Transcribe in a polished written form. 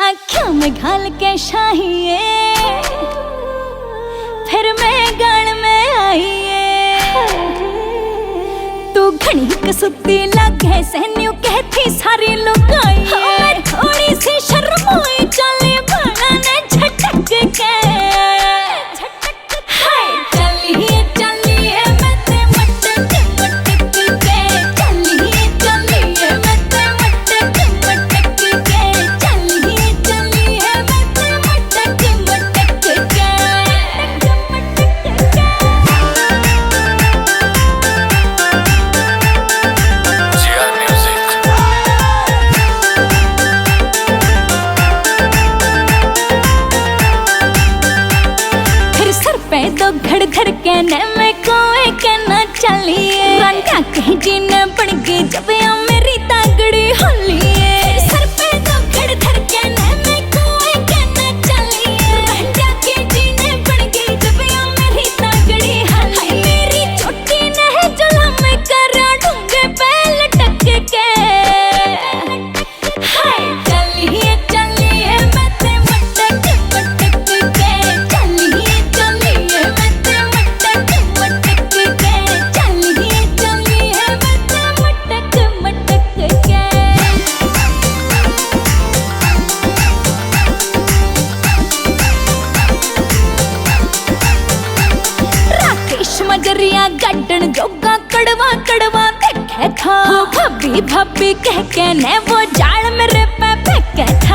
आँखों में घाल के शाहिए, फिर मैं गान में आईए। तू घनी कसुती लागे सैन्यू कहती सारी लुगाइए। थोड़ी सी शर्माई चली बड़ा ने झटक के, तो घड़ घड़ के ने में कोई कहना चलिए। रंगा कहीं जीने बन गई जब या मेरी तागड़ी होलिए। सर पे तो घड़ घड़ के ने में कोई कहना चलिए। रंगा के जीने बन गई जब या मेरी तागड़ी होलिए। मेरी छोटी ने जुलम में करा ढूंगे पे लटक के। हाय चलिए चलिए मैं ते मटक मटक के। चलिए मगरिया गड्डन जोगा कड़वा कड़वा देखे था। भाभी भाभी कह के ने वो जाल मेरे पे फेंके था।